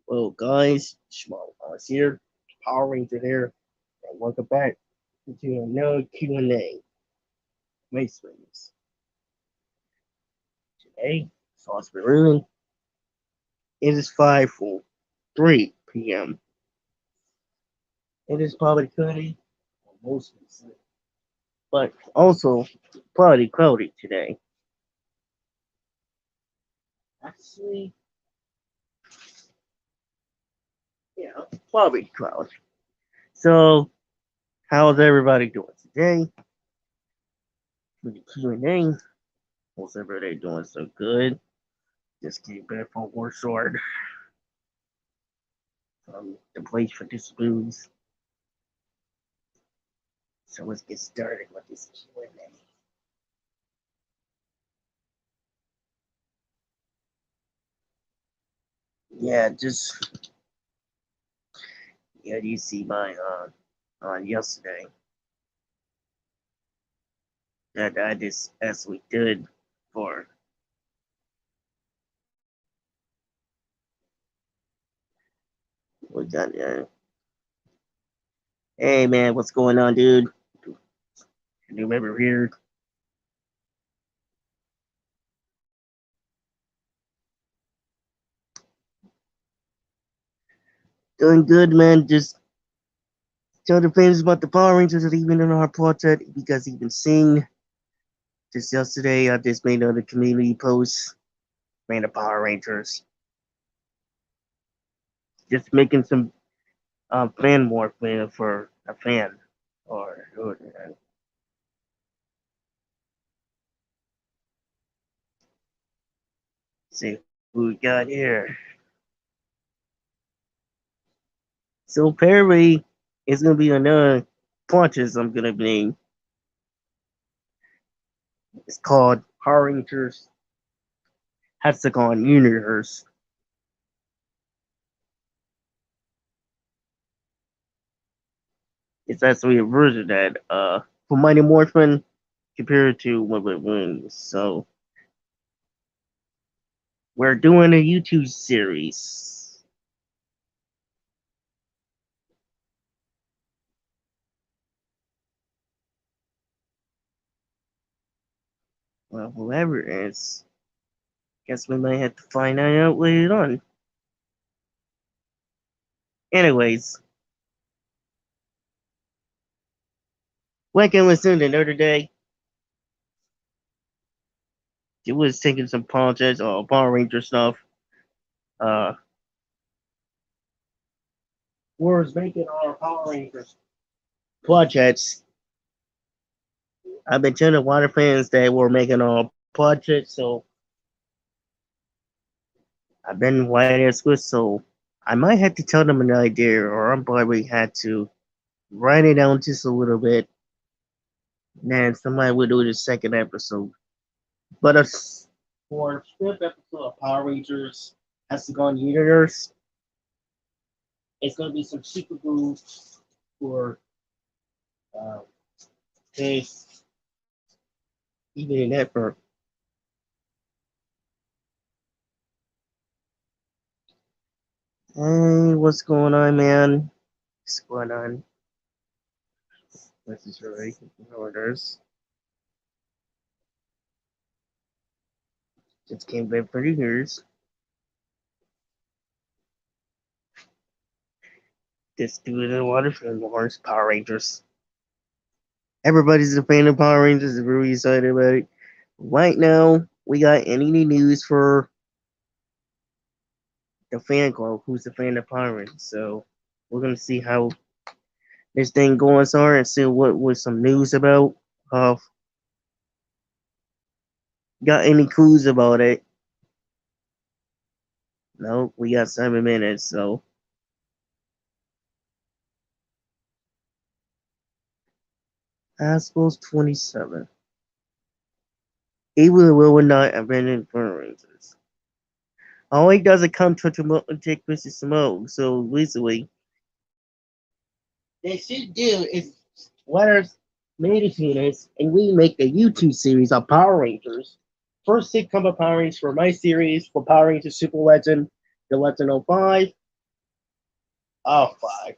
Well, guys, Small Oz here, Power Ranger here, and welcome back to another Q&A. Race Rings. Today, Sauce Maroon. It is 5:03 p.m. It is probably cloudy, or mostly sunny, but also probably cloudy today. Actually, yeah, probably cloudy. So, how's everybody doing today? For the Q&A, how's everybody doing so good? Just came back from Warsaw. The place for this booze. So let's get started with this Q&A. Yeah, just yeah, you see my on yesterday that I just actually did for we got hey man, what's going on, dude? You remember here? Doing good, man. Just tell the fans about the Power Rangers that even in our project because even seeing just yesterday I just made another community post, made the Power Rangers. Just making some fan morphin for a fan or see who we got here. So apparently it's gonna be another punches I'm gonna be. It's called Power Rangers Hexagon Universe. It's actually a version that for Mighty Morphin compared to what it wins. So we're doing a YouTube series. Well, whoever it is, guess we might have to find out later on. Anyways, like I was saying the other day, it was taking some projects or Power Ranger stuff. Uh, was making our Power Rangers projects. I've been telling the water fans that we're making our projects, so I've been writing a script, so I might have to tell them an idea, or I'm probably had to write it down just a little bit. And then somebody will do the second episode. But for a script episode of Power Rangers has to go on the universe, it's gonna be some super glue for uh, this even in effort. Hey, what's going on, man? What's going on? This is right. Orders. Just came back for years. Just do the water from Mars Power Rangers. Everybody's a fan of Power Rangers. Is really excited about it. Right now, we got any news for the fan club who's a fan of Power Rangers. So we're gonna see how this thing goes on and see what was some news about. Uh, got any clues about it? No, we got 7 minutes. So I suppose 27. He will not abandon Power Rangers. Oh, he doesn't come to take Mr. Smoke. So basically, they should do is let us manage units and we make a YouTube series of Power Rangers. First sitcom of Power Rangers for my series for Power Rangers Super Legend, the Legend 05. Oh, five.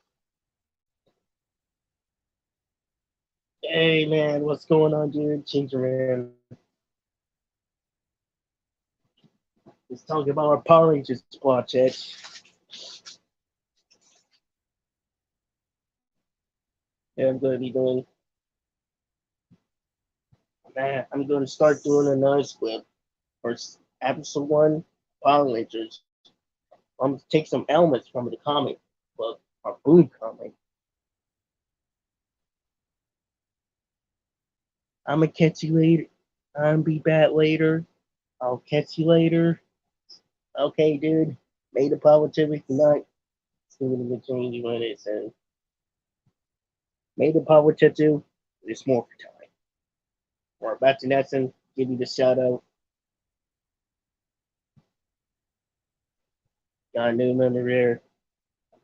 Hey man, what's going on, dude? Ginger man. Let's talk about our Power Rangers project. Yeah, I'm gonna be doing. Man, I'm gonna start doing another script for episode one, Power Rangers. I'm gonna take some elements from the comic book, or Boom comic. I'm gonna catch you later. I'm be back later. I'll catch you later. Okay, dude. Made the positivity tonight. See what the change when it says. Made the power tattoo. It's more for time. Or back to Netson. Give you the shout out. Got a new member there.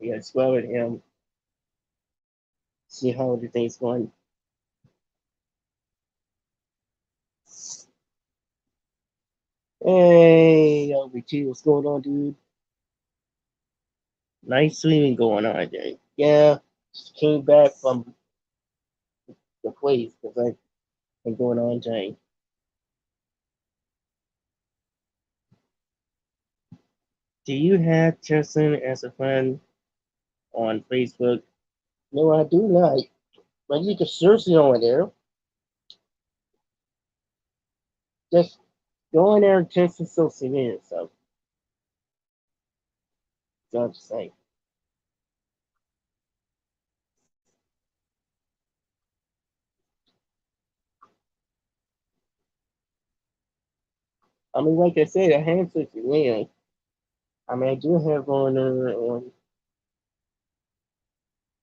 We got to swell with him. See how the thing's going. Hey, LBT, what's going on, dude? Nice swimming going on, Jay. Yeah, just came back from the place because I've been going on, Jay. Do you have Justin as a friend on Facebook? No, I do not. But you can search it over there. Just go in there and test the social media stuff. So I'm just saying. I mean, like I said, I have social media. I mean, I do have on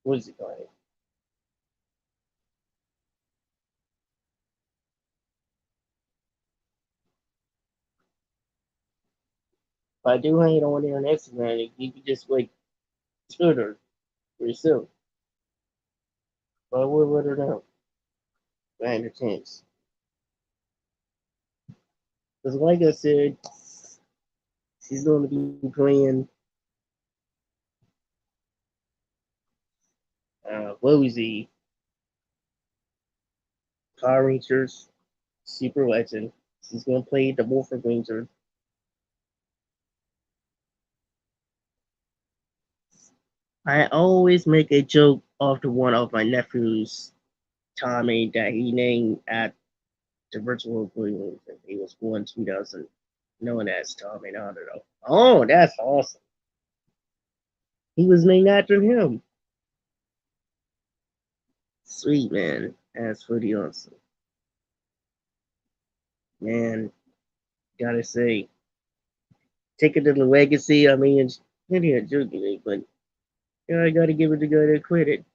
what's it called? But I do have it on there on Instagram. You can just like Twitter for yourself. But I will let her know. Behind her chance. Because like I said, she's going to be playing Rosie, Power Rangers, Super Legend. She's going to play the Morphin Ranger. I always make a joke after one of my nephews, Tommy, that he named at the virtual Williams. He was born 2000, known as Tommy. I don't know. Oh, that's awesome. He was named after him. Sweet man. That's pretty awesome. Man, gotta say, take it to the legacy. I mean, it's pretty a joking, but I gotta give it the guy that quit it.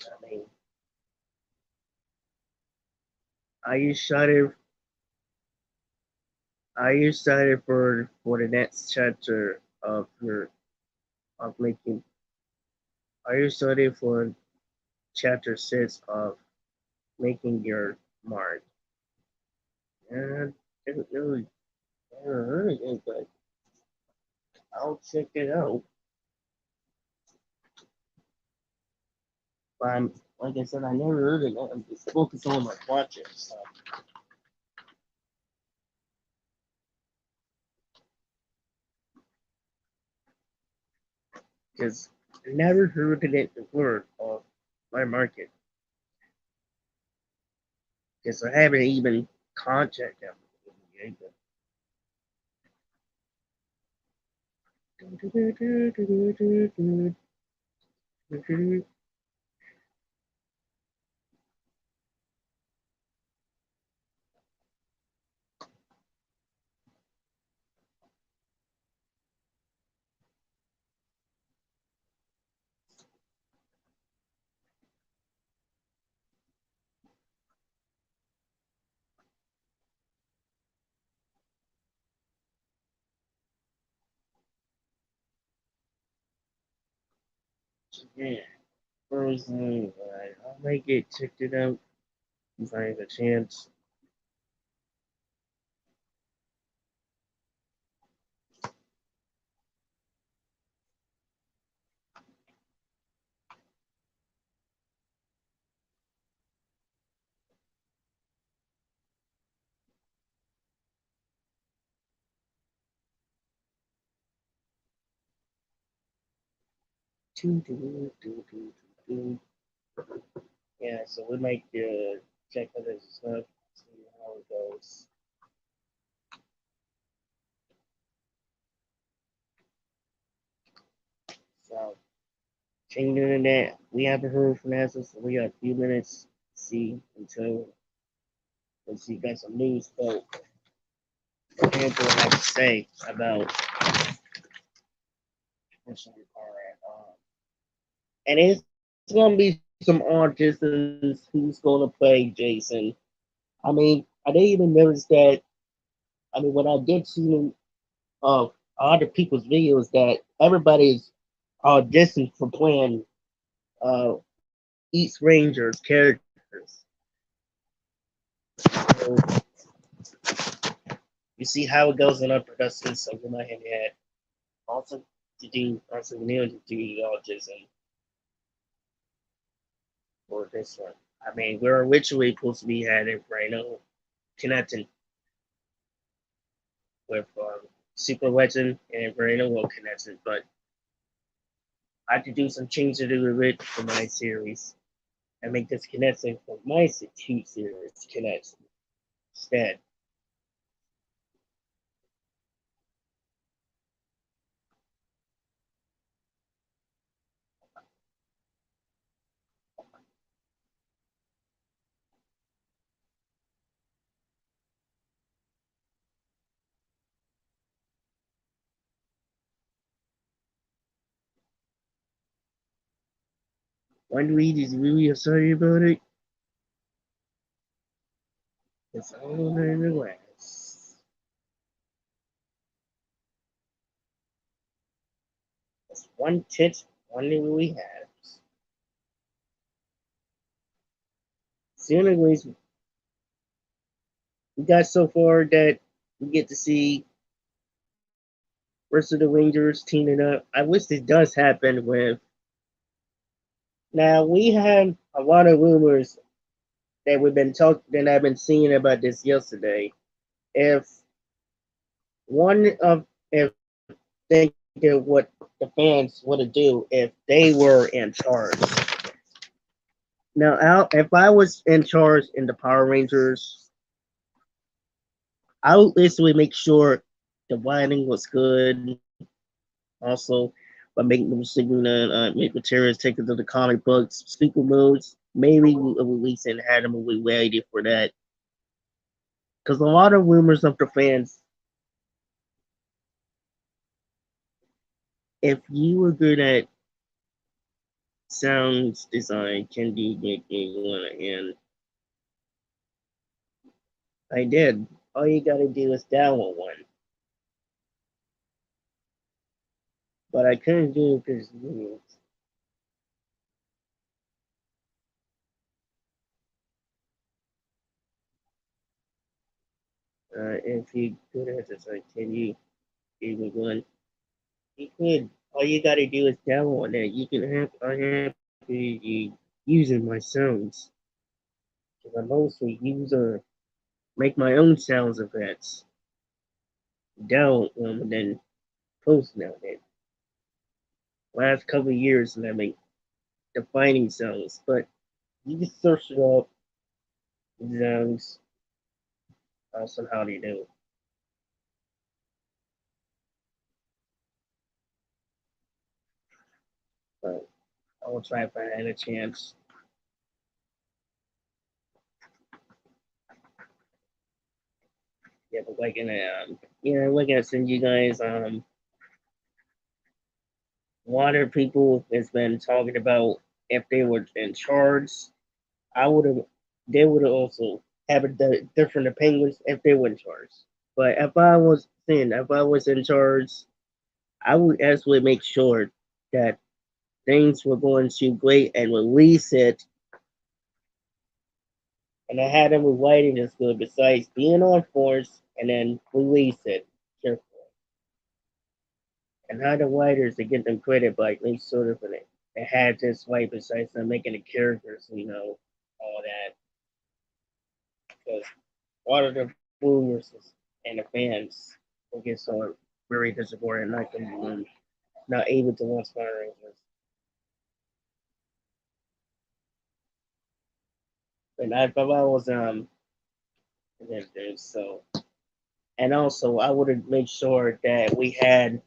I mean, are you excited? Are you excited for the next chapter of your of making? Are you excited for chapter 6 of making your mark? And I don't really never heard of it, but I'll check it out. But I'm like I said, I never heard of it. I'm just focused on my project stuff because I never heard of it before of my market because I haven't even contacted them. Yeah, Frozen. I might get checked it out if I have a chance. Yeah, so we might check out this stuff, see how it goes. So, checking the internet. We haven't heard from NASA, so we got a few minutes to see until let's see, got some news folk. Angela has to say about pushing your car at. And it's gonna be some artists who's gonna play Jason. I mean, I didn't even notice that. I mean, when I did see other people's videos, that everybody's auditioning for playing East Rangers characters. So you see how it goes in our production. So we might have had also also we need to do audition for this one. I mean, we're originally supposed to be having Rhino connecting with Super Legend and Rhino will connection, but I had to do some changes to it for my series and make this connection for my two series connection instead. One read is really sorry about it. It's all in the glass. It's one tit, one we have. So anyways, we got so far that we get to see rest of the Rangers teaming up. I wish this does happen with. Now we had a lot of rumors that we've been talking that I've been seeing about this yesterday. If one of if thinking what the fans would do if they were in charge. Now, if I was in charge in the Power Rangers, I would basically make sure the writing was good. Also, by making them make materials, take it to the comic books, super modes. Maybe release and had a movie ready for that. Because a lot of rumors of the fans, if you were good at sounds design, can do making one, and I did. All you gotta do is download one. But I couldn't do it because if you could have just like, can you give me one? You could. All you gotta do is download it. You can have. I have using my sounds because I mostly use make my own sounds effects. Download them and then post them. It last couple of years and I make defining sounds, but you can search it up. Sounds somehow they do. But I will try if I had a chance. Yeah, but like in yeah, we're gonna send you guys water people has been talking about if they were in charge, I would have they would have also have a different opinions if they were in charge. But if I was in charge, I would actually make sure that things were going to great and release it. And I had them writing this good besides being on force and then release it carefully. And how the writers to get them credit by at least sort of in it. They had this right besides them making the characters, all that. Because all of the viewers and the fans will get so very disappointed, not able to watch Power Rangers. And I thought I was so, and also I would have made sure that we had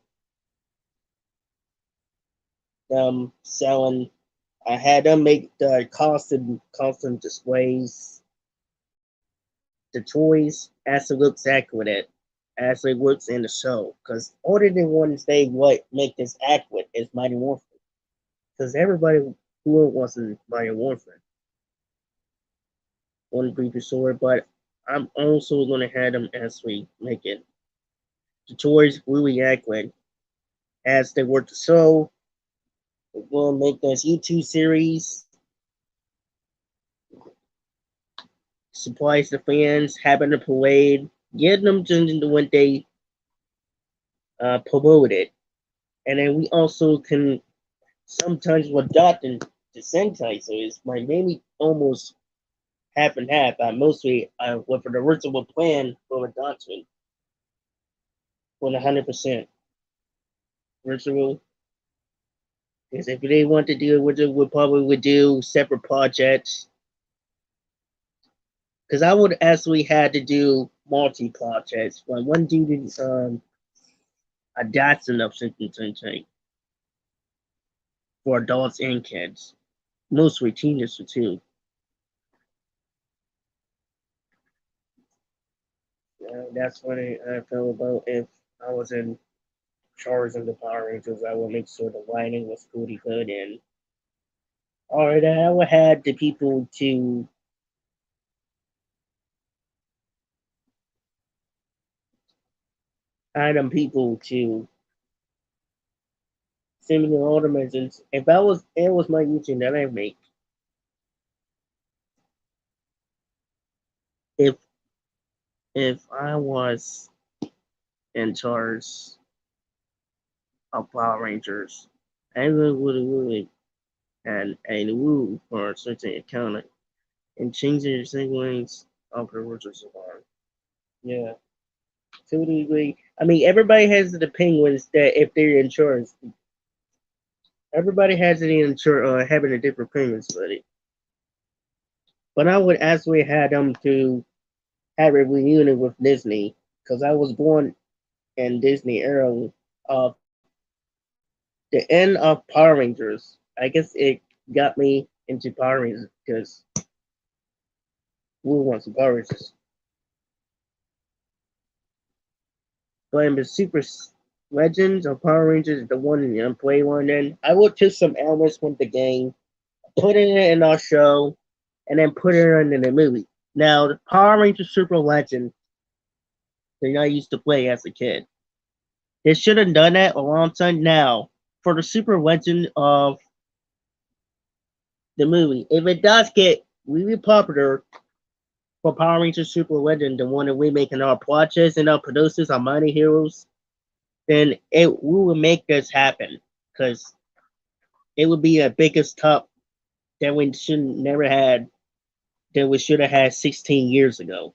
them selling. I had them make the custom displays, the toys as it looks accurate, as it works in the show. Because all they want to say what make this accurate is Mighty Morphin. Because everybody who wasn't Mighty Morphin want to be sure, but I'm also going to have them as we make it. The toys really accurate as they work the show. We're going to make this YouTube series, supplies the fans, having a parade, get them to when they promote it. And then we also can sometimes with adopting the Sentai, so it's my maybe almost half and half. I mostly with the original plan for adoption, 100% original. Because if they want to do it, we probably would do separate projects. Because I would actually had to do multi projects. One dude adoption of Sentai for adults and kids, mostly teenagers too. That's what I feel about if I was in charge of the Power Rangers. I would make sure the lighting was pretty good and all right. I would have the people to item people to send me the ornaments. And if I was, it was my YouTube that I make. If I was in charge of Power Rangers, I would and a rule for a certain account and changing the sequence of the Rangers are. Yeah, to a degree. I mean, everybody has the penguins that if they're insurance, everybody has it in having a different penguins, but I would actually have them to have a reunion with Disney because I was born in Disney era of the end of Power Rangers. I guess it got me into Power Rangers because we want some Power Rangers. But in the Super Legends of Power Rangers, the one in the unplay one, then I would take some elements from the game, put it in our show, and then put it in the movie. Now, the Power Rangers Super Legend that I used to play as a kid. They should have done that a long time now for the Super Legend of the movie. If it does get really popular for Power Rangers Super Legend, the one that we making our projects and our producers, our Mighty Heroes, then we will make this happen because it would be a biggest top that we should never had that we should have had 16 years ago.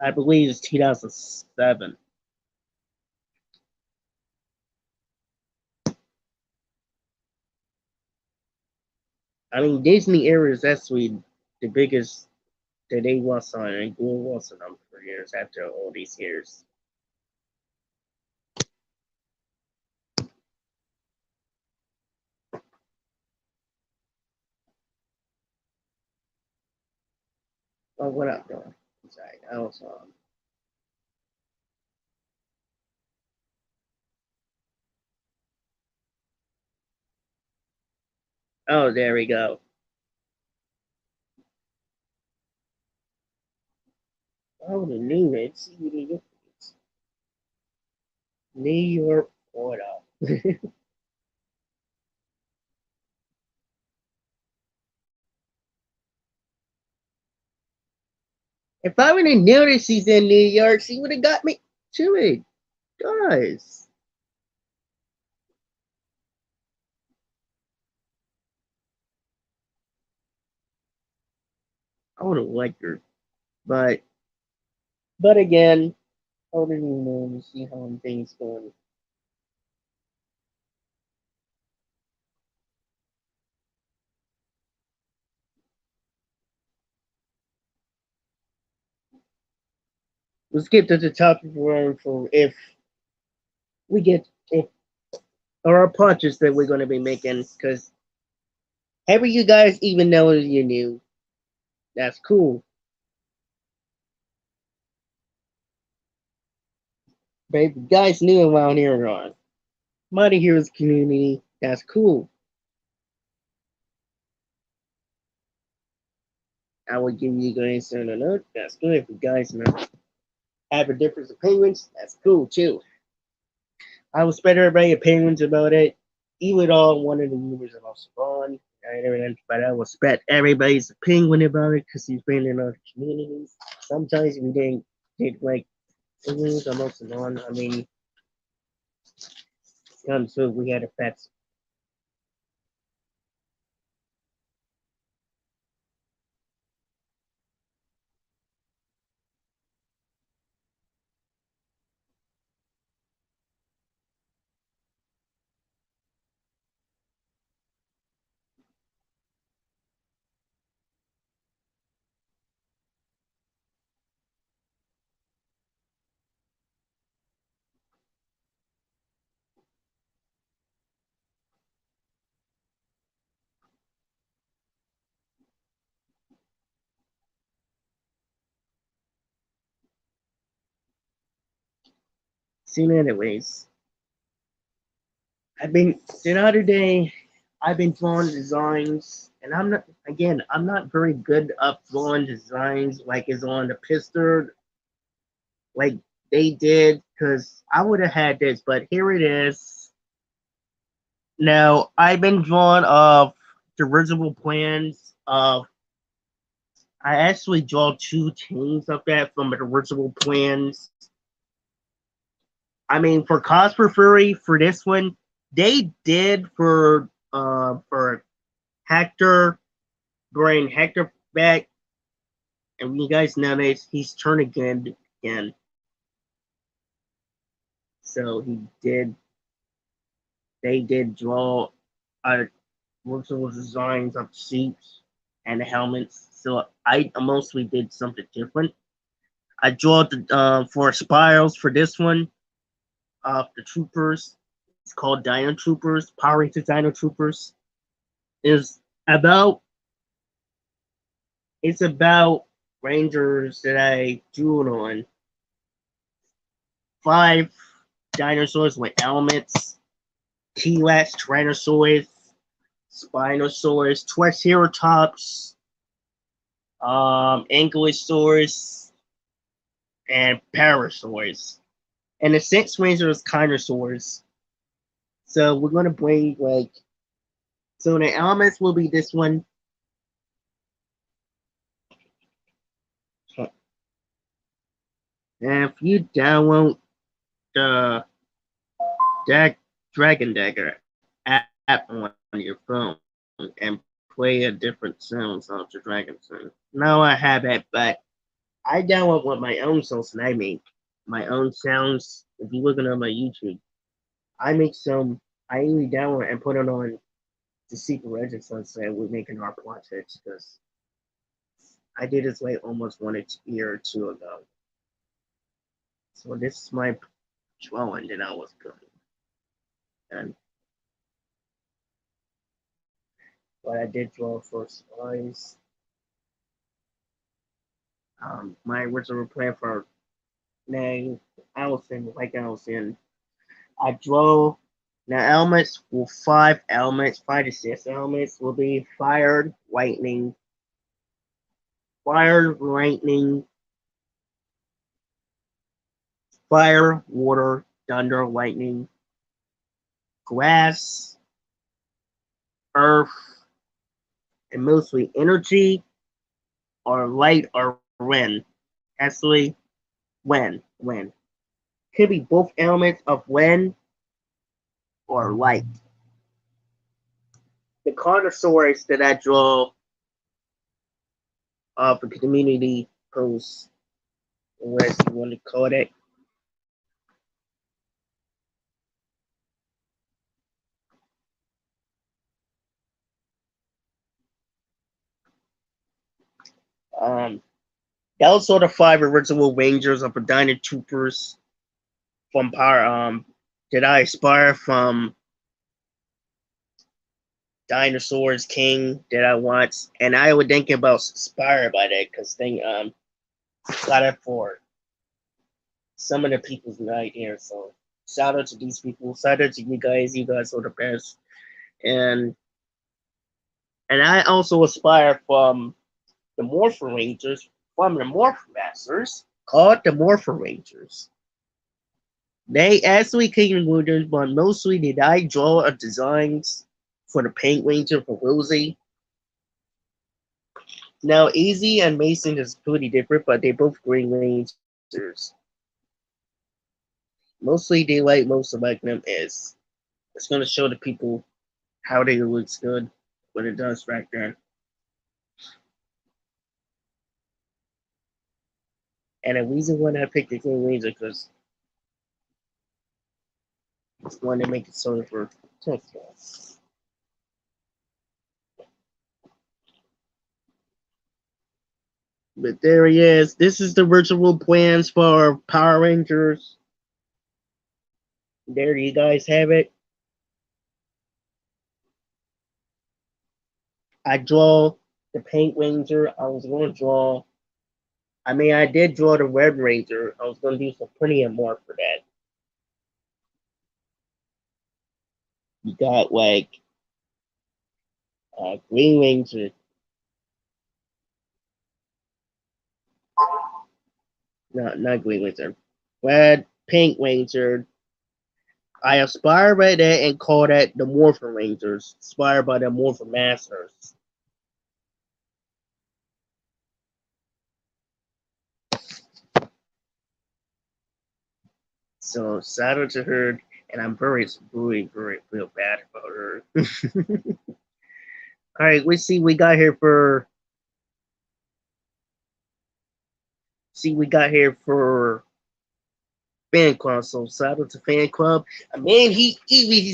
I believe it's 2007. I mean, Disney era is actually the biggest that they was on and Google was on them for years after all these years. Oh, what up, though? Sorry, I was Oh, there we go. Oh, the new Red Sea. New York order. If I would have noticed she's in New York, she would have got me to it. Guys, I would have liked her. But again, I don't even know to see how things going. Let's get to the topic for if we get if or our punches that we're gonna be making, because ever you guys even know you knew. That's cool. But if you guys knew around here on Mighty Heroes community, that's cool. I would give you guys a note. That's good. If you guys have a difference of opinions, that's cool too. I will spread everybody opinions about it. Even all one of the viewers of Spawn and everything, but I will spread everybody's opinion about it because he's been in other communities. Sometimes we didn't like opinions amongst the non. I mean, comes so we had effects. Seen anyways. I've been the other day. I've been drawing designs, and I'm not very good at drawing designs like it's on the pistol, like they did, because I would have had this, but here it is. Now I've been drawing of the original plans of. I actually draw two teams of that from the original plans. I mean, for Cosper Fury for this one, they did for Hector, bring Hector back, and you guys know that he's turned again. So they did draw virtual designs of suits and the helmets. So I mostly did something different. I draw the for spirals for this one of the troopers. It's called Dino Troopers, Power Rangers Dino Troopers. Is about it's about Rangers that I drew on. Five dinosaurs with helmets, T-Rex, Tyrannosaurus, Spinosaurus, Triceratops, Ankylosaurus, and Parasaurus. And the sixth ranger is Kinosaurus. So we're gonna bring so the elements will be this one. And if you download the Dragon Dagger app on your phone and play a different sounds of the Dragon Sound. No, I have it, but I download with my own sounds and I make my own sounds. If you're looking on my YouTube, I make some. I usually download and put it on the Secret Register that we're making our projects because I did this like almost 1 year or two ago. So this is my drawing that I was doing. And what I did draw for eyes. My original plan for Nang Allison, like Allison, I draw now elements will five elements, 5 to 6 elements will be lightning, fire, water, thunder, lightning, grass, earth, and mostly energy or light or wind. Actually, when. Could be both elements of when or light. The connoisseurs that I draw of the community post, what you want to call it. Um, that was sort of five original Rangers of the Dino Troopers from Power. Did I aspire from Dinosaurs King that I want, and I would think about inspired by that because they got it for some of the people's right here. So shout out to these people. Shout out to you guys. You guys are the best. And and I also aspire from the Morphin Rangers from the Morphin Masters called the Morphin Rangers. They actually came with this, but mostly did I draw a designs for the Paint Ranger for Rosie. Now, Easy and Mason is pretty different, but they're both Green Rangers. Mostly, they like most of like them is it's going to show the people how they looks good, what it does back then. And the reason why I picked the Green Ranger because it's one to make it sort of for textiles. But there he is. This is the virtual plans for Power Rangers. There you guys have it. I draw the Paint Ranger. I was going to draw. I mean, I did draw the Red Ranger. I was going to do some plenty of more for that. You got like Green Ranger. No, not Green Ranger. Red, Pink Ranger. I aspire by that and call that the Morphin Rangers. Inspired by the Morphin Masters. So shout out to her, and I'm very feel bad about her. All right, we see we got here for fan club. So shout out to fan club. Man, he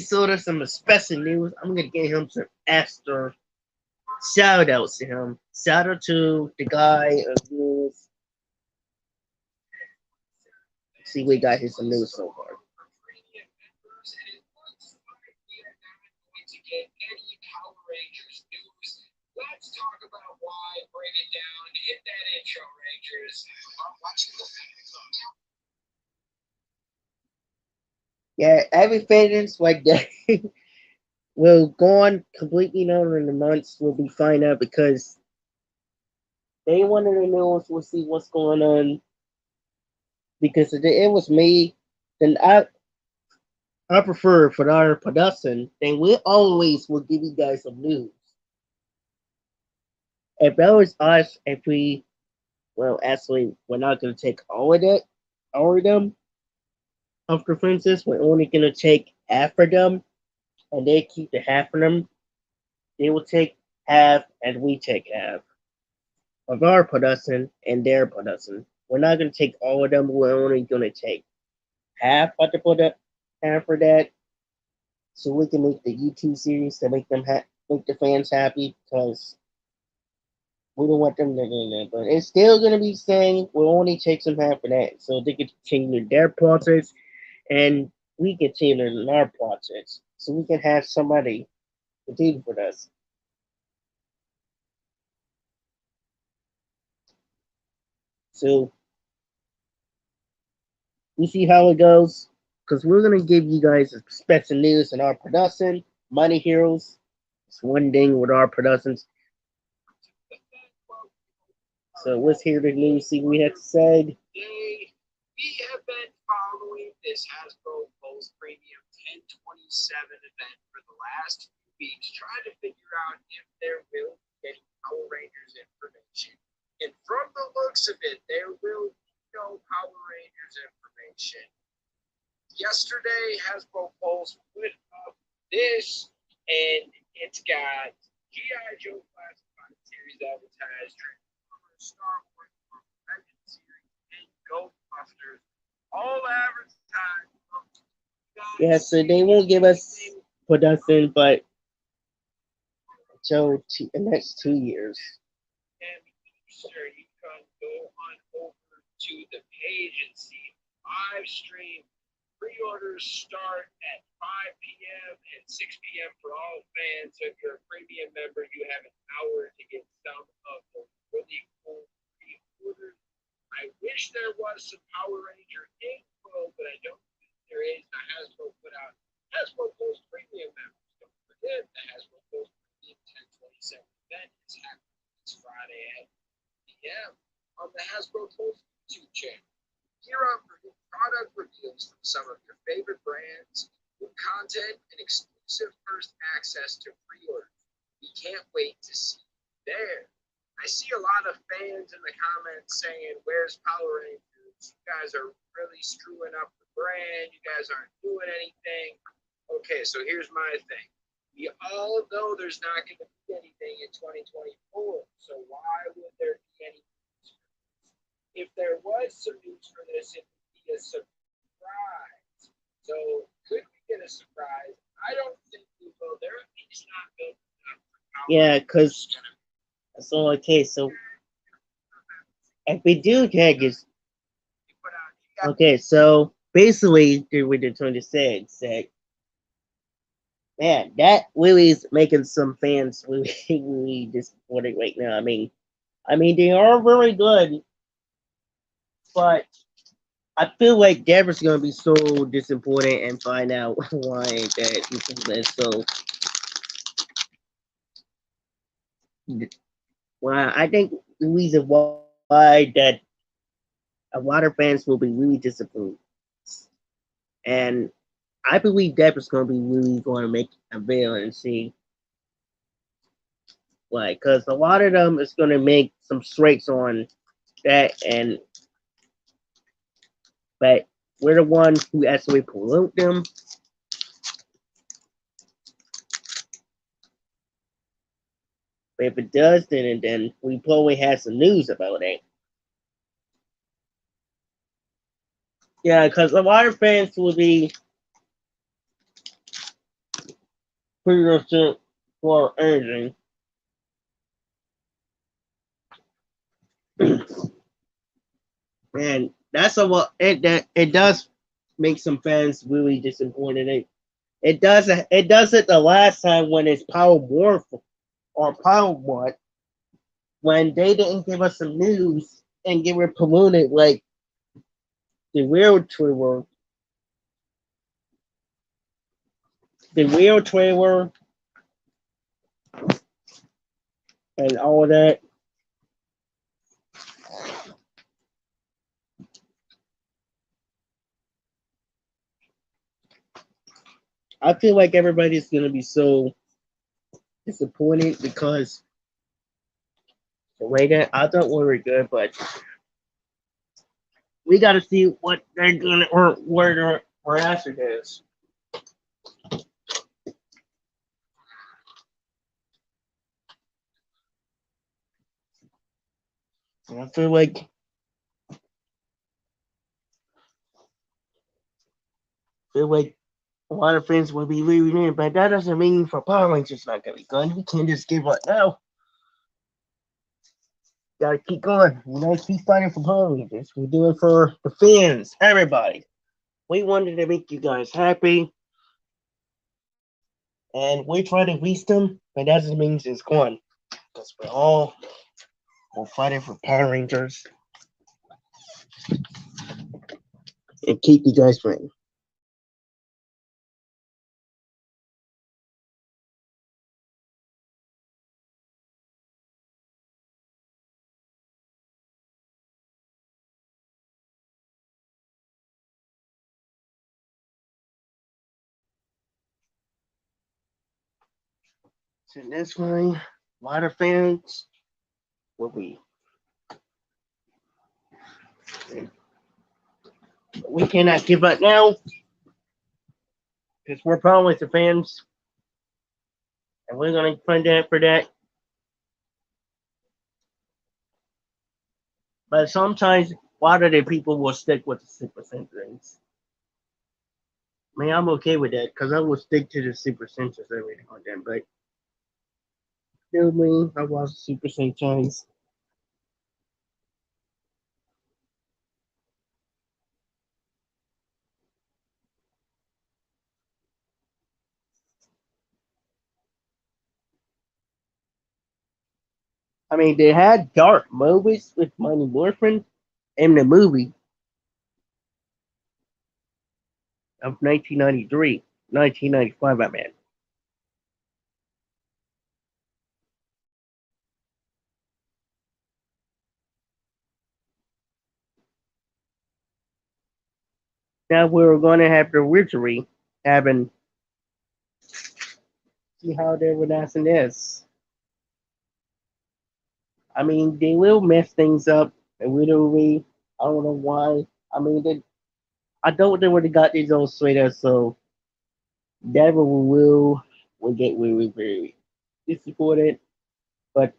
showed us some special news. I'm gonna get him some extra shout outs to him. Shout out to the guy of news. See, we got here some news so far. Yeah, every fans like that will go on completely known in the months will be fine out because they wanted to know us. We'll see what's going on because if it was me, then I prefer for our production. Then we always will give you guys some news. If that was us, if we well, actually, we're not going to take all of them of the fences. We're only going to take half of them, and they keep the half of them. They will take half, and we take half of our production and their production. We're not going to take all of them. We're only going to take half of the product, half of that, so we can make the YouTube series to make make the fans happy because we don't want them to do that. But it's still going to be saying we'll only take some half of that, so they can continue their projects and we can tailor our projects so we can have somebody to deal with us. So we see how it goes because we're gonna give you guys special news in our production. Money Heroes. It's one thing with our productions. So let's hear the news. See what we have to say. And from the looks of it, there will be no Power Rangers information. Yesterday, Hasbro Pulse put up this, and it's got G.I. Joe Classified Series advertised, Transformers, Star Wars, Legend Series, and Ghostbusters, all advertised. Yeah, so they won't give us production, but until the next 2 years. And Easter, you can go on over to the page and see live stream. Pre-orders start at 5 p.m. and 6 p.m. for all fans. So if you're a premium member, you have an hour to get some of the really cool pre-orders. I wish there was some Power Ranger info, but I don't think there is. Now Hasbro put out Hasbro Pulse Premium members. Don't forget the Hasbro Pulse Premium 1027 event is happening this Friday at 8 p.m. on the Hasbro Pulse YouTube channel. Here are product reviews from some of your favorite brands, new content, and exclusive first access to pre-orders. We can't wait to see you there. I see a lot of fans in the comments saying, "Where's Power Rangers? You guys are really screwing up the brand. You guys aren't doing anything." Okay, so here's my thing. We all know there's not going to be anything in 2024. So why would there be any news for this? If there was some news for this, it would be a surprise. So could we get a surprise? I don't think we will. They're at least not building up for Power Yeah, Rangers. because so okay, so if we do take it, okay, so basically with the 26 that man, that really is making some fans really really disappointed right now. I mean they are very good, but I feel like Deborah's gonna be so disappointed and find out why that people are so. Well, I think the reason why that a lot of fans will be really disappointed, and I believe Deborah's gonna be really going to make a veil and see, like, because a lot of them is gonna make some strikes on that, and but we're the one who actually promote them. But if it does, then we probably have some news about it. Yeah, because a lot of fans will be pretty upset for urging. And that's a what it that it does make some fans really disappointed. It does it the last time when it's Power Morph or Power What when they didn't give us some news and give it polluted like the real trailer, the real trailer and all that. I feel like everybody's gonna be so disappointed because the way that I thought we were good, but we got to see what they're gonna or where their answer is. And I feel like a lot of fans will be leaving in, but that doesn't mean for Power Rangers not gonna be good. We can't just give up now. Gotta keep going. Keep fighting for Power Rangers. We do it for the fans, everybody. We wanted to make you guys happy, and we try to reach them, but that doesn't mean it's gone. Because we're fighting for Power Rangers and keep you guys fighting. So that's why a lot of fans will be We cannot give up now because we're probably the fans, and we're gonna find out for that. But sometimes, a lot of the people will stick with the 6% things. I mean, I'm okay with that because I will stick to the Super Sentas every now and then. But still, me, I watch Super Sentais. I mean, they had dark movies with Mighty Morphin in the movie of 1993, 1995, I mean. Now we're going to have the wizardry having, see how they're announcing this. I mean, they will mess things up a little bit. I don't know why. I mean, I don't know where they got these old sweaters, so that will get really very disappointed. But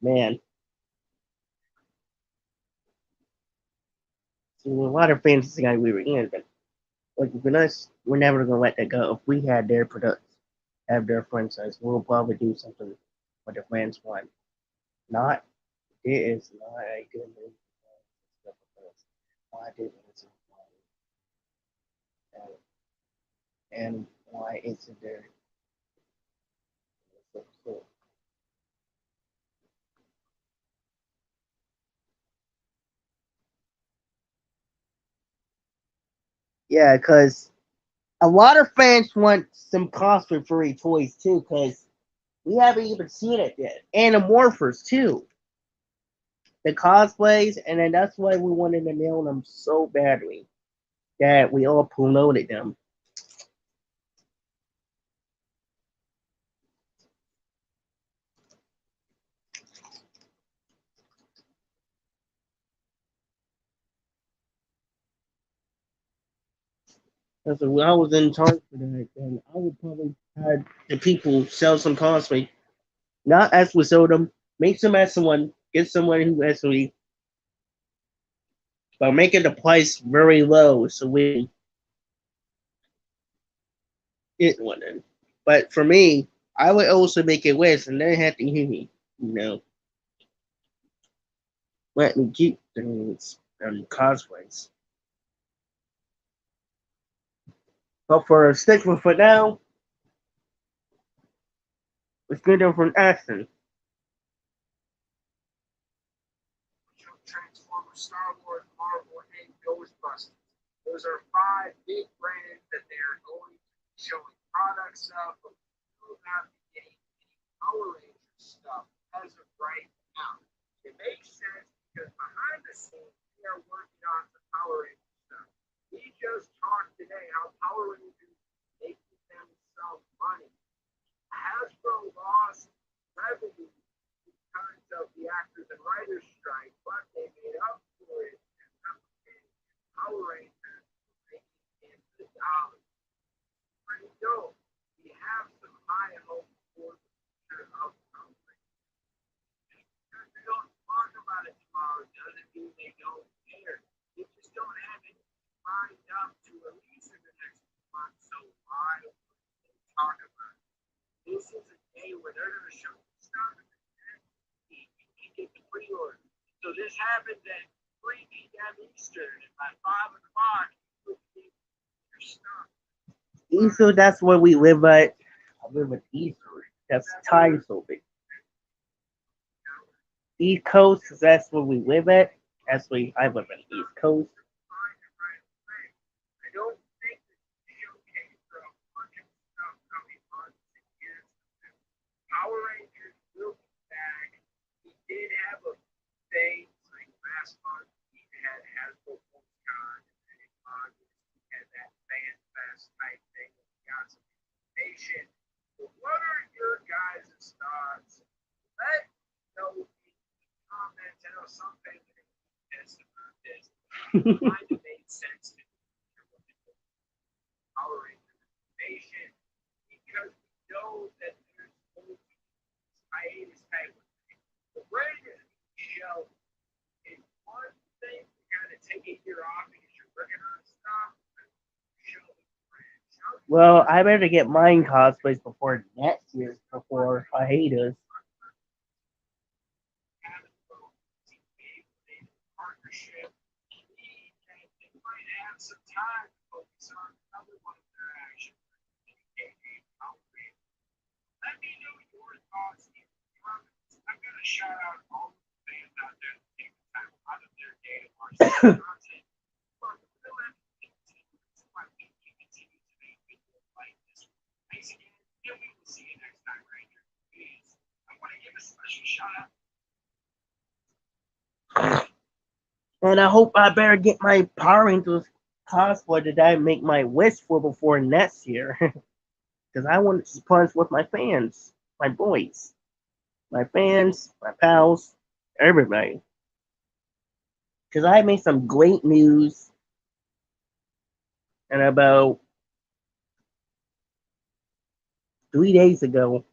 man, so a lot of fans got we were in, but like with us, we're never gonna let that go. If we had their products, have their franchise, we'll probably do something what the fans want. Not it is not a good movie. Why did it and why isn't there? So cool. Yeah, because a lot of fans want some costume free toys too, because we haven't even seen it yet. And the morphers too. The cosplays, and then that's why we wanted to nail them so badly that we all promoted them. Because if I was in charge for that, then I would probably have the people sell some cosplay, not as we sold them, make some as someone, get someone who actually, but making the price very low so we get one. In. But for me, I would also make it less, and they have to hear me, you know, let me keep things and cosplays. But for a stickler for now, let's get them from Ashton. Transformers, Star Wars, Marvel, and Ghostbusters. Those are five big brands that they are going to be showing products of, but we will not be getting any Power Rangers stuff as of right now. It makes sense because behind the scenes, they are working on some Power Rangers stuff. We just talked today how Power Rangers making them some money. Hasbro lost revenue because of the actors and writers strike, but they made up for it and replicated Power Rangers making in the dollars. I know we have some high hopes for the future of Power Rangers. Because they don't talk about it tomorrow doesn't mean they don't care. They just don't have it lined up to release in the next month, so why would they talk about it? This is a day where they're going to show you stuff and you can get the pre-order. So this happens at 3 p.m. Eastern, and by 5 o'clock, you would get your stuff. Easter, that's where we live at. I live at Easter. That's time so big. East Coast, that's where we live at. That's where I live at East Coast. I don't think that showcase for a bunch of stuff coming months and years. Power Rangers will be back. We did have a thing like last month. We had Hasbro PulseCon, and then in August we had that Fan Fest type thing. We got some information. But what are your guys' thoughts? Let me know in the comments. I know some fans are going to be pissed about this. Kind of made sense to tolerate the information because we know that there's going to be hiatus type of thing. The regular show is one thing you gotta take a year off because you're working on stuff. Show Well, I better get mine cosplays before next year's before hiatus. partnership. They might have some time to focus on another one of their actions. Let me know your thoughts in the comments. I'm going to shout out all the fans out there that take the time out of their day to watch this content. But we'll have to continue to make videos like this. Thanks again, and we will see you next time right here. Please, I want to give a special shout out. And I hope I better get my Power Rangers cosplay that I make my wish for before next year. Because I want to punch with my fans, my boys, my fans, my pals, everybody. Because I made some great news, and about 3 days ago,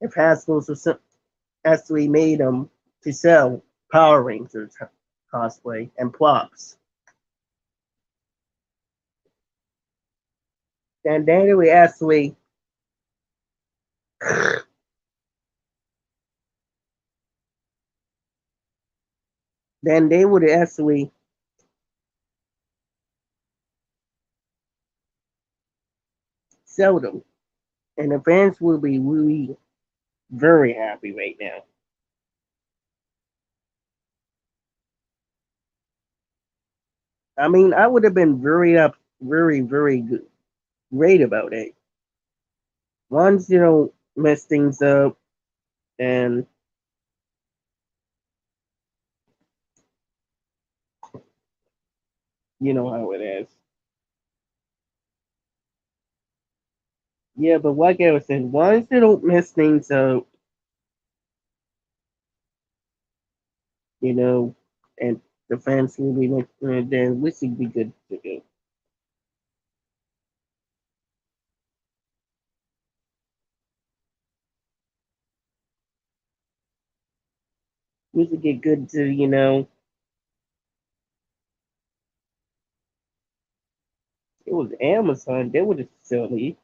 if Hasbro's actually made them to sell Power Rangers cosplay and props. And then we actually then they would actually sell them. And the fans will be really very happy right now. I mean, I would have been very good, great about it. Once mess things up, and you know how it is. Yeah, but like I was saying, once they don't mess things up, you know, and the fans will be like, then we should be good to go. We should get good to, it was Amazon. They would have silly.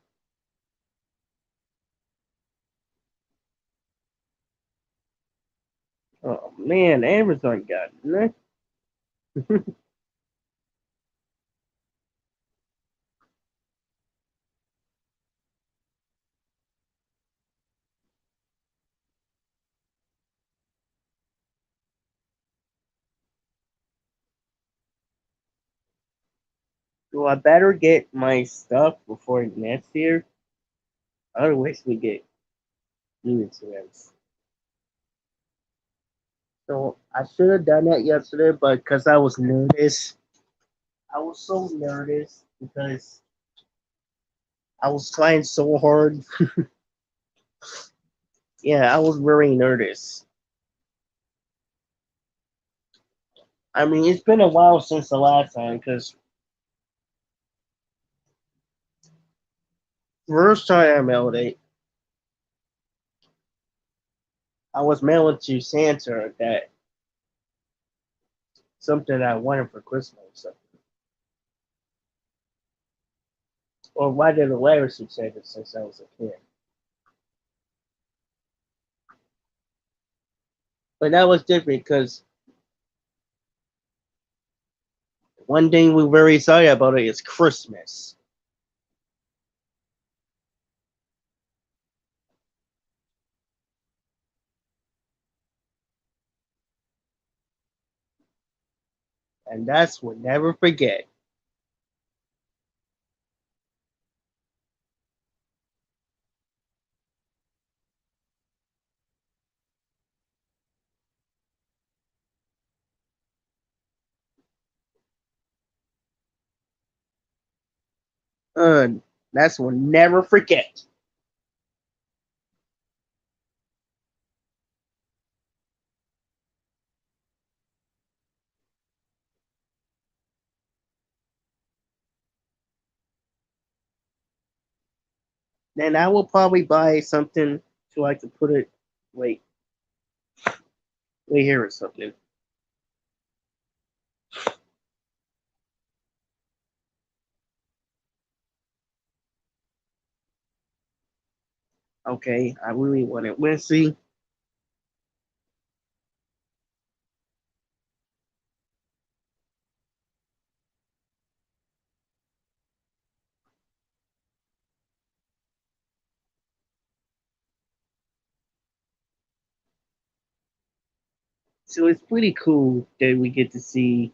Oh man, Amazon got nothing. So I better get my stuff before next year. Otherwise, we get new insurance. So I should have done that yesterday, but because I was nervous, I was so nervous because I was trying so hard. Yeah, I was very nervous. I mean, it's been a while since the last time because first time I mailed it, I was mailing to Santa that something I wanted for Christmas. Or why did the letters to Santa since I was a kid? But that was different because one thing we're very excited about it is Christmas. And that's what never forget. And that's what never forget. Then I will probably buy something so I can put it. Wait, wait here or something. Okay, I really want it. Let's see. So it's pretty cool that we get to see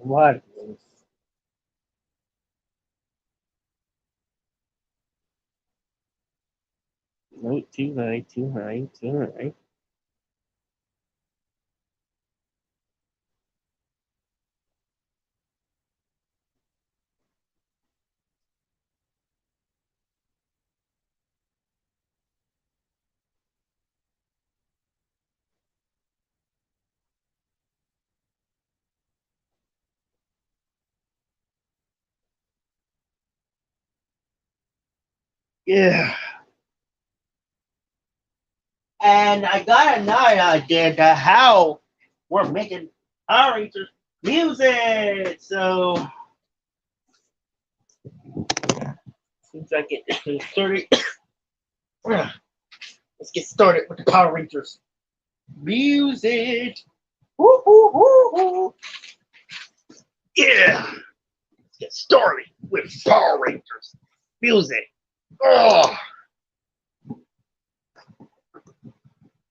a lot of things. No, too high, too high, too high. Yeah. And I got another idea to how we're making Power Rangers music. So since I get started, let's get started with the Power Rangers music. Woo, woo, woo, woo. Yeah, let's get started with Power Rangers music. Oh,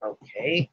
okay.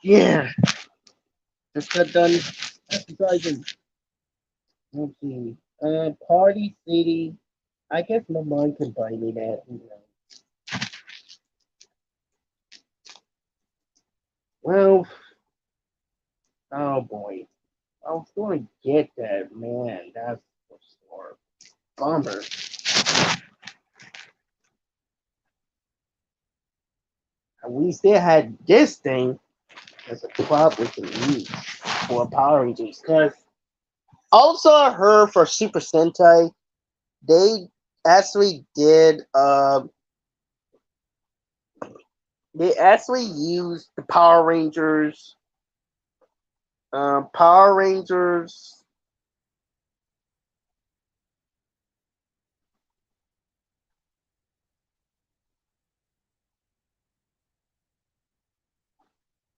Yeah, just got done exercising. Let's see. Party City. I guess my mom can buy me that. You know. Well, oh boy. I was going to get that, man. That's for sure. Bummer. We still had this thing as a prop we can use for Power Rangers. Because also I heard for Super Sentai, they actually did they actually used the Power Rangers.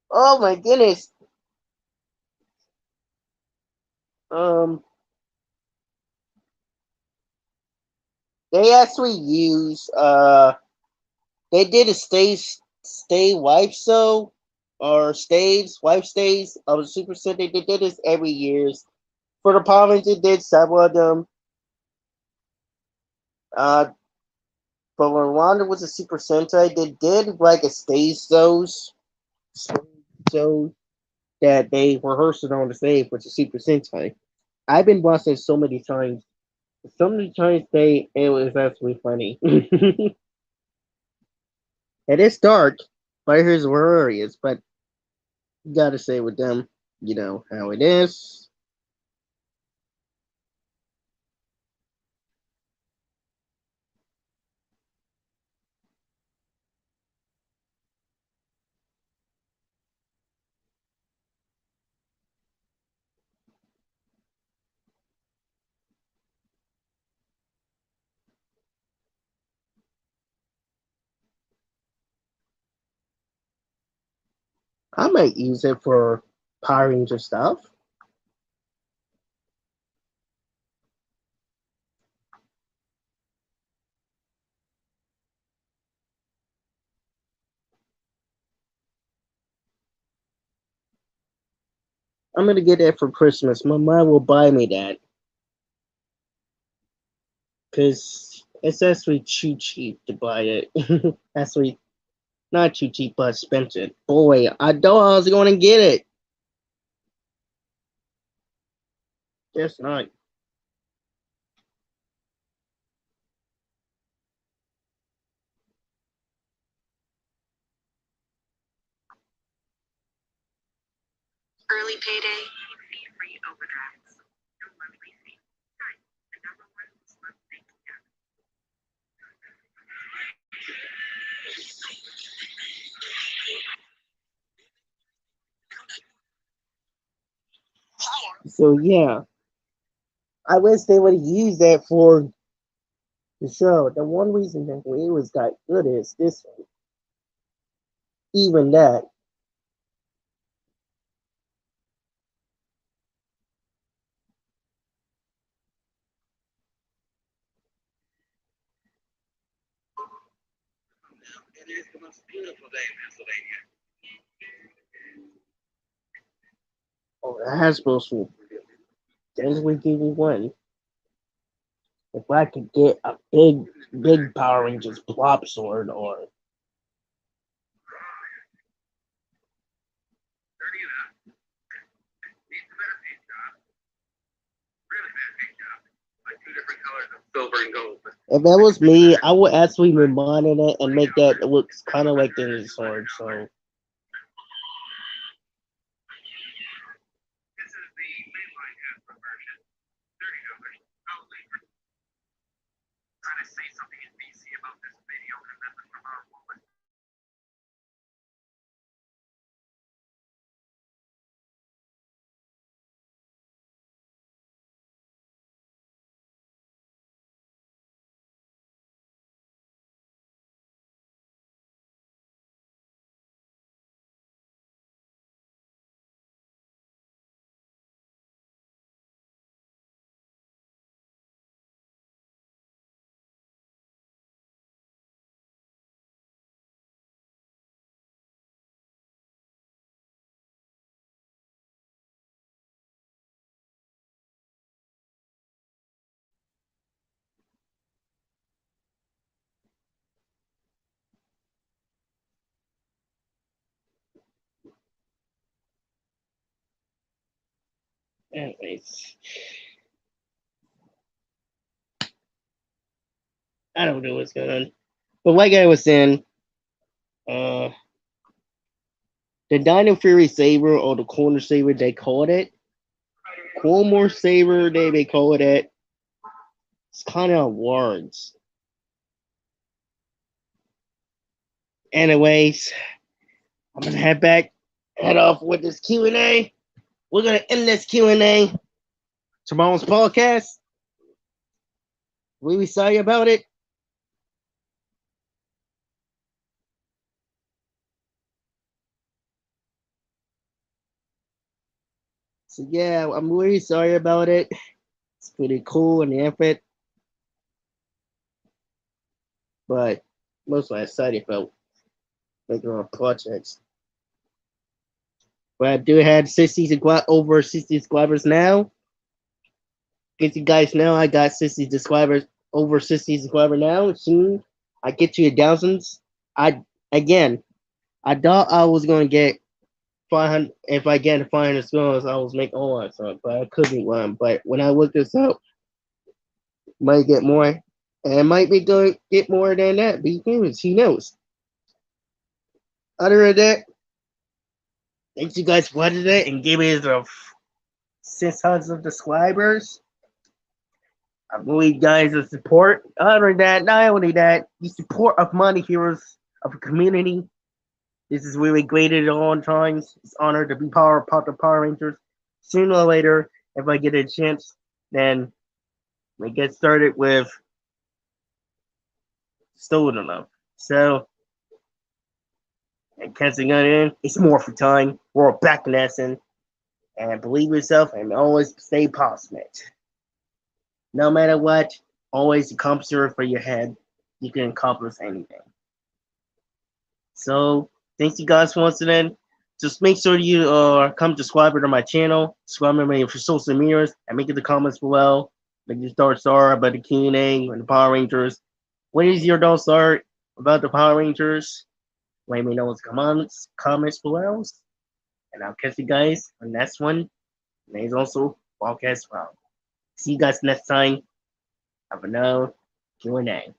Oh my goodness. Um, they actually used they did a stay wife show or wife stays of the Super Sentai. They did this every year. For the Power Rangers, they did several of them. Uh, but when Wanda was a Super Sentai, they did like a stage shows that they rehearsed it on the stage with the Super Sentai. I've been watching it so many times. So many times it was actually funny. It is dark, but here's hilarious. But you gotta say with them, you know how it is. I might use it for Power Ranger stuff. I'm gonna get that for Christmas. My mom will buy me that because it's actually too cheap to buy it. Actually, not too cheap, but expensive. Boy, I know I was going to get it. Just not. Early payday, fee-free overdrafts. No monthly fee. Time, the number one smart banking app. So yeah, I wish they would use that for the show. The one reason that we was got good is this one. Even that. It is the most beautiful day in Pennsylvania. Oh, the Hasbro's will definitely give me one. If I could get a big Power Rangers plop sword or 30 and up. Needs a better paint job. Really bad paint job. Like two different colors of silver and gold. But if that was me, I would actually remodel it and make that look kind of like the sword. So this is the mainline Hasbro version. $30. Probably trying to say something in BC about this video because that's from our wallet. Anyways, I don't know what's going on. But like I was saying, uh, the Dino Fury Saber or the Corner Saber, they called it. Corner Saber, they call it. It's kind of words. Anyways, I'm gonna head off with this Q&A. We're gonna end this Q&A. Tomorrow's podcast. Really sorry about it. So yeah, I'm really sorry about it. It's pretty cool and the effort, but mostly excited about making our projects. But I do have over 60 subscribers now. As you guys know, I got 60 subscribers, over 60 subscribers now. Soon I get to a thousands. I again, I thought I was gonna get 500. If I get 500 subscribers, I was making all that stuff, but I couldn't one. But when I look this up, might get more, and it might be going to get more than that. Because who knows? Other than that, thanks you guys for watching it and give me the 600 subscribers. I really guys the support. Other than that, not only that, the support of Money Heroes of the community. This is really great at all times. It's honored to be part of the Power Rangers. Sooner or later, if I get a chance, then we get started with Stolen Enough. So, and casting on in, it's more for time. We're back in Essen. And believe yourself and always stay positive. No matter what, always accomplish for your head. You can accomplish anything. So thanks you guys for listening. Just make sure you come subscribe to my channel, subscribe to me for social medias, and make it the comments below. Make your thoughts are about the Q&A and the Power Rangers. What is your thoughts are about the Power Rangers? Let me know in the comments below. And I'll catch you guys on the next one. And there's also podcast well. See you guys next time. Have a no Q&A.